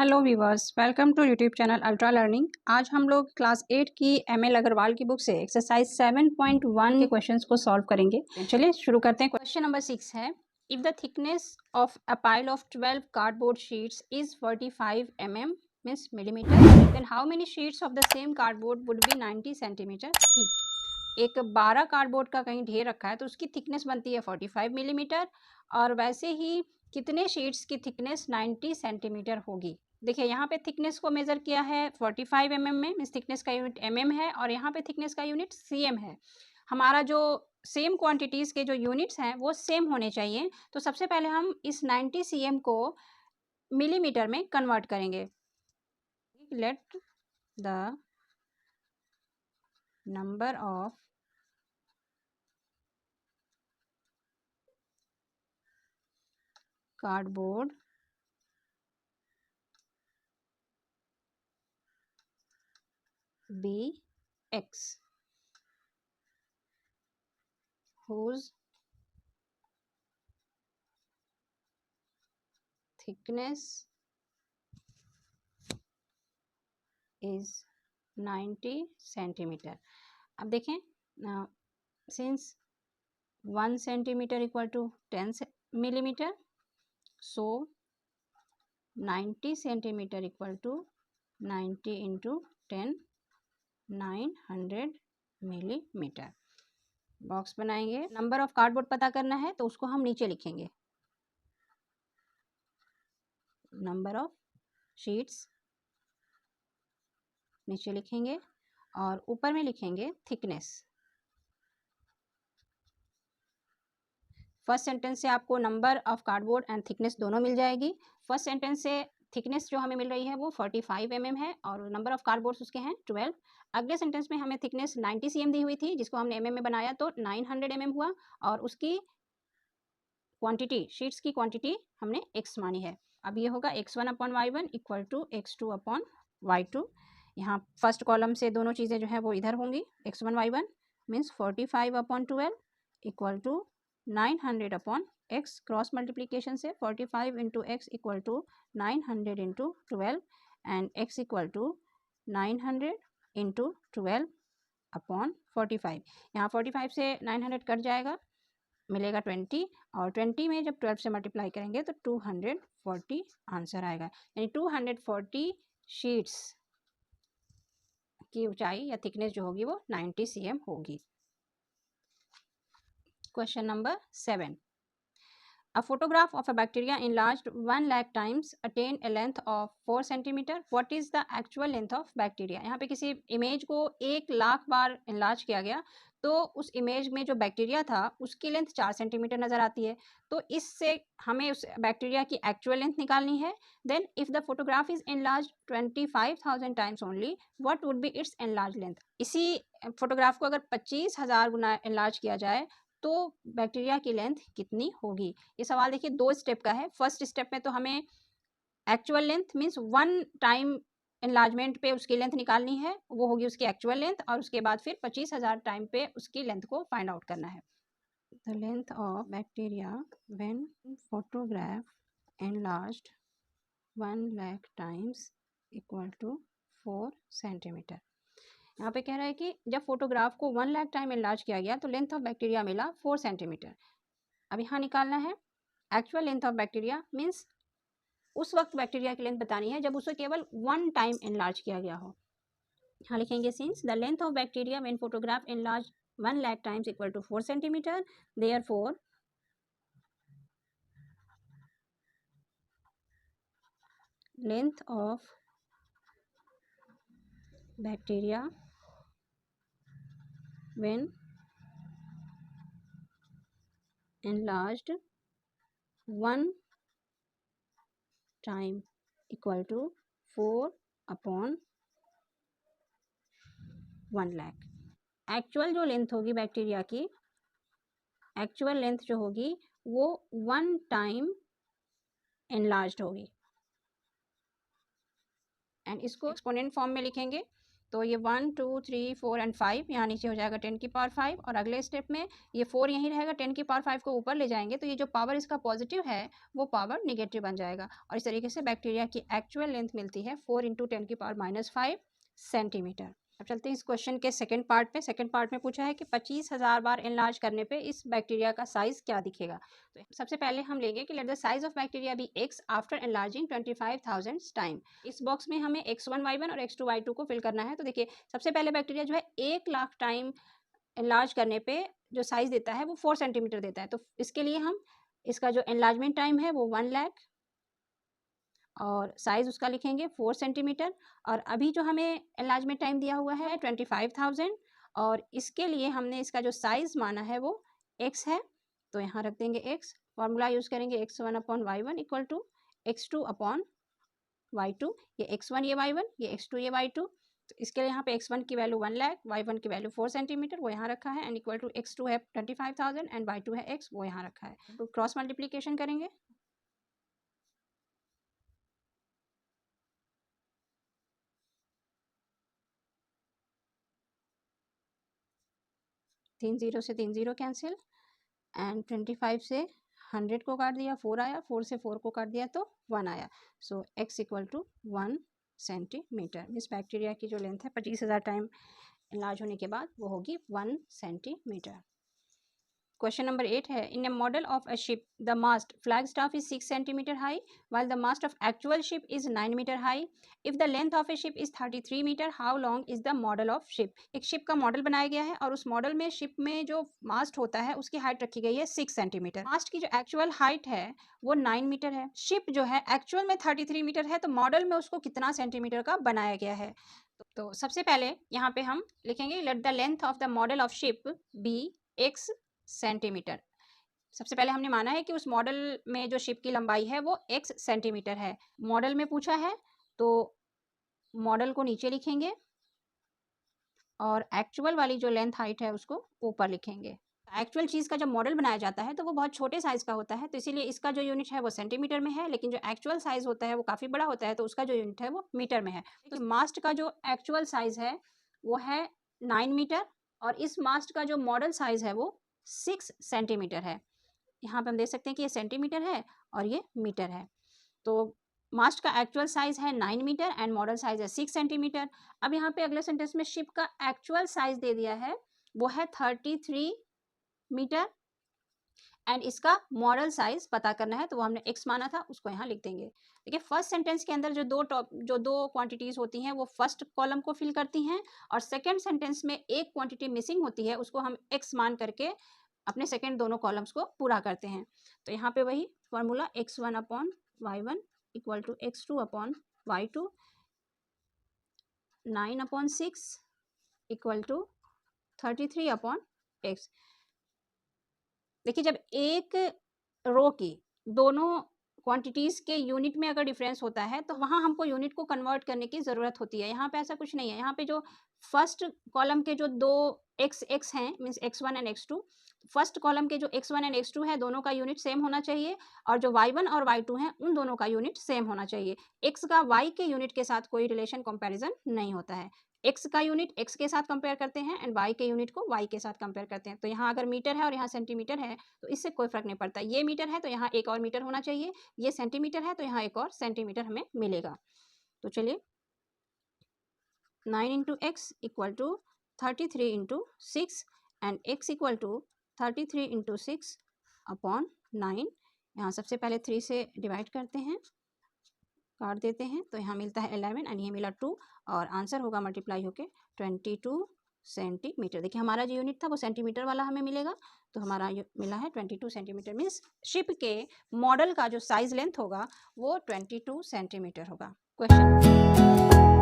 Hello viewers, welcome to YouTube channel Ultra Learning. आज हम लोग क्लास 8 की एमएल अग्रवाल की बुक से एक्सरसाइज 7.1 के क्वेश्चंस को सॉल्व करेंगे। चलिए शुरू करते हैं। क्वेश्चन नंबर 6 है, if the thickness of a pile of 12 cardboard sheets is 45 mm means millimetre, then how many sheets of the same cardboard would be 90 centimetre thick. एक 12 कार्डबोर्ड का कहीं ढेर रखा है तो उसकी थिकनेस बनती है 45 मिलीमीटर और वैसे ही कितने शीट्स की थिकनेस 90 सेंटीमीटर होगी। देखिए यहाँ पे थिकनेस को मेजर किया है 45 mm में, मीन्स थिकनेस का यूनिट mm है और यहाँ पे थिकनेस का यूनिट cm है। हमारा जो सेम क्वांटिटीज़ के जो यूनिट्स हैं वो सेम होने चाहिए। तो सबसे पहले हम इस 90 cm को मिलीमीटर में कन्वर्ट करेंगे। Let the number of cardboard be x whose thickness is 90 centimetre. अब देखें, since 1 centimetre equal to 10 millimetre, so 90 centimetre equal to 90 into 10 900 millimetre. Box बनाएंगे। नंबर ऑफ कार्डबोर्ड पता करना है तो उसको हम नीचे लिखेंगे, नंबर ऑफ शीट्स नीचे लिखेंगे और ऊपर में लिखेंगे थिकनेस। फर्स्ट सेंटेंस से आपको number of cardboard and thickness दोनों मिल जाएगी। फर्स्ट सेंटेंस से थिकनेस जो हमें मिल रही है वो 45 mm है और नंबर ऑफ कार्डबोर्ड्स उसके हैं 12। अगले सेंटेंस में हमें थिकनेस 90 cm दी हुई थी जिसको हमने mm में बनाया तो 900 mm हुआ और उसकी क्वांटिटी, शीट्स की क्वांटिटी हमने x मानी है। अब ये होगा x1 upon y1 equal to x2 upon y2। यहाँ फर्स्ट कॉलम से दोनों चीज़ें जो है वो इधर होंगी, x1 y1 means 45 upon 12 equal to 900 upon x। Cross multiplication से 45 into x equal to 900 into 12 and x equal to 900 into 12 upon 45। यहाँ 45 से 900 कट जाएगा, मिलेगा 20 और 20 में जब 12 से मल्टीप्लाई करेंगे तो 240 आंसर आएगा। यानी 240 शीट्स की ऊंचाई या थिकनेस जो होगी वो 90 cm होगी। Question number 7, a photograph of a bacteria enlarged 1 lakh times attained a length of 4 centimeter. What is the actual length of bacteria? यहाँ पे किसी इमेज को 1 लाख बार enlarge किया गया तो उस इमेज में जो बैक्टीरिया था उसकी लेंथ 4 सेंटीमीटर नज़र आती है। तो इससे हमें उस बैक्टीरिया की एक्चुअल लेंथ निकालनी है। Then if the photograph is enlarge 25,000 times only, what would be its enlarge length. इसी फोटोग्राफ को अगर 25,000 गुना एनलार्ज किया जाए तो बैक्टीरिया की लेंथ कितनी होगी। ये सवाल देखिए 2 स्टेप का है। फर्स्ट स्टेप में तो हमें actual length means 1 time enlargement पे उसकी लेंथ निकालनी है, वो होगी उसकी एक्चुअल लेंथ और उसके बाद फिर 25,000 टाइम पे उसकी लेंथ को फाइंड आउट करना है। The length of bacteria when photograph enlarged 1 lakh times equal to 4 centimetre. यहाँ पे कह रहा है कि जब फोटोग्राफ को 1 लाख टाइम एनलार्ज किया गया तो लेंथ ऑफ बैक्टीरिया मिला 4 सेंटीमीटर। अब यहाँ निकालना है actual length of bacteria, means उस वक्त बैक्टीरिया की लेंथ बतानी है जब उसे केवल 1 टाइम एनलार्ज किया गया हो। यहाँ लिखेंगे since the length of bacteria when photograph enlarge 1 lakh times equal to 4 centimetre, therefore length of bacteria when enlarged 1 time equal to 4 upon 1 lakh. Actual जो लेंथ होगी बैक्टीरिया की, एक्चुअल लेंथ जो होगी वो 1 टाइम एनलार्ज्ड होगी एंड इसको एक्सपोनेंट फॉर्म में लिखेंगे तो ये 1 2 3 4 एंड 5 यहाँ नीचे हो जाएगा 10 की पावर 5, और अगले स्टेप में ये 4 यहीं रहेगा, 10 की पावर 5 को ऊपर ले जाएंगे तो ये जो पावर इसका पॉजिटिव है वो पावर निगेटिव बन जाएगा, और इस तरीके से बैक्टीरिया की एक्चुअल लेंथ मिलती है 4 × 10 की पावर -5 सेंटीमीटर। अब चलते हैं इस क्वेश्चन के सेकंड पार्ट पे। सेकंड पार्ट में पूछा है कि 25,000 बार एनलार्ज करने पे इस बैक्टीरिया का साइज क्या दिखेगा। तो सबसे पहले हम लेंगे कि let the size of bacteria be x after enlarging 25,000 time. इस बॉक्स में हमें x1 y1 और x2 y2 को फिल करना है। तो देखिए सबसे पहले बैक्टीरिया जो है 1 लाख टाइम एनलार्ज करने पे जो साइज देता है वो 4 सेंटीमीटर देता है। तो इसके लिए हम इसका जो एनलार्जमेंट टाइम है वो 1 लाख और साइज उसका लिखेंगे 4 सेंटीमीटर, और अभी जो हमें एनलार्जमेंट टाइम दिया हुआ है 25,000, और इसके लिए हमने इसका जो साइज माना है वो x है। तो यहाँ रख देंगे x, फॉर्मूला यूज करेंगे x1/y1 इक्वल टू x2/y2, ये x1 ये y1, ये x2 ये y2। तो इसके लिए यहाँ पे x1 की वैल्यू 1 लाख, y1 की वैल्यू 4 सेंटीमीटर वो यहाँ रखा है, एंड इक्वल टू x2 है 25,000 एंड y2 है x वो यहाँ रखा है। तो क्रॉस मल्टीप्लीकेशन करेंगे, 3 0 से 3 0 कैंसिल, एंड 25 से 100 को काट दिया 4 आया, 4 से 4 को काट दिया तो 1 आया। सो x इक्वल टू 1 सेंटीमीटर। इस बैक्टीरिया की जो लेंथ है 25,000 टाइम इलाज होने के बाद वो होगी 1 सेंटीमीटर। क्वेश्चन नंबर 8 है, in a model of a ship the mast flag staff is 6 centimetre high while the mast of actual ship is 9 metre high. if the length of a ship is 33 metre how long is the model of ship। एक ship का model बनाया गया है और उस model में ship में जो मास्ट होता है उसकी हाइट रखी गई है 6 सेंटीमीटर। मास्ट की जो एक्चुअल हाइट है वो 9 मीटर है, शिप जो है एक्चुअल में 33 मीटर है, तो मॉडल में उसको कितना सेंटीमीटर का बनाया गया है। तो सबसे पहले यहाँ पे हम लिखेंगे let the length of the model of ship be x centimetre. सबसे पहले हमने माना है कि उस मॉडल में जो शिप की लंबाई है वो x सेंटीमीटर है। मॉडल में पूछा है तो मॉडल को नीचे लिखेंगे और एक्चुअल वाली जो लेंथ हाइट है उसको ऊपर लिखेंगे। एक्चुअल चीज़ का जब मॉडल बनाया जाता है तो वो बहुत छोटे साइज़ का होता है, तो इसीलिए इसका जो यूनिट है वो सेंटीमीटर में है, लेकिन जो एक्चुअल साइज़ होता है वो काफ़ी बड़ा होता है तो उसका जो यूनिट है वो मीटर में है। तो मास्ट का जो एक्चुअल साइज़ है वो है 9 मीटर, और इस मास्ट का जो मॉडल साइज़ है वो 6 सेंटीमीटर है। यहाँ पे हम देख सकते हैं कि ये सेंटीमीटर है और ये मीटर है। तो मास्ट का एक्चुअल साइज है 9 मीटर एंड मॉडल साइज है 6 सेंटीमीटर। अब यहाँ पे अगले सेंटेंस में शिप का एक्चुअल साइज दे दिया है वो है 33 मीटर, एंड इसका मॉडल साइज पता करना है तो वो हमने x माना था उसको यहाँ लिख देंगे। देखिए फर्स्ट सेंटेंस के अंदर जो दो क्वांटिटीज होती हैं वो फर्स्ट कॉलम को फिल करती हैं, और सेकंड सेंटेंस में एक क्वांटिटी मिसिंग होती है उसको हम x मान करके अपने सेकंड दोनों कॉलम्स को पूरा करते हैं। तो यहाँ पे वही formula x1/y1 equal to x2/y2, 9/6 equal to 33/x। देखिए जब एक रो की दोनों क्वांटिटीज़ के यूनिट में अगर डिफरेंस होता है तो वहाँ हमको यूनिट को कन्वर्ट करने की ज़रूरत होती है। यहाँ पे ऐसा कुछ नहीं है। यहाँ पे जो फर्स्ट कॉलम के जो दो x हैं means x1 and x2, first column के जो x1 एंड x2 है दोनों का यूनिट सेम होना चाहिए, और जो y1 और y2 हैं उन दोनों का यूनिट सेम होना चाहिए। x का y के यूनिट के साथ कोई रिलेशन कंपैरिजन नहीं होता है। x का यूनिट x के साथ कंपेयर करते हैं एंड y के यूनिट को y के साथ कंपेयर करते हैं। तो यहाँ अगर मीटर है और यहाँ सेंटीमीटर है तो इससे कोई फर्क नहीं पड़ता। ये मीटर है तो यहाँ एक और मीटर होना चाहिए, ये सेंटीमीटर है तो यहाँ एक और सेंटीमीटर हमें मिलेगा। तो चलिए 9 × x equal to 33 × 6 and x equal to 33 × 6/9। यहाँ सबसे पहले 3 से डिवाइड करते हैं, काट देते हैं तो यहाँ मिलता है 11 एंड ये मिला 2, और आंसर होगा मल्टीप्लाई होके 22 सेंटीमीटर। देखिए हमारा जो यूनिट था वो सेंटीमीटर वाला हमें मिलेगा, तो हमारा मिला है 22 सेंटीमीटर। मीन्स शिप के मॉडल का जो साइज लेंथ होगा वो 22 सेंटीमीटर होगा। क्वेश्चन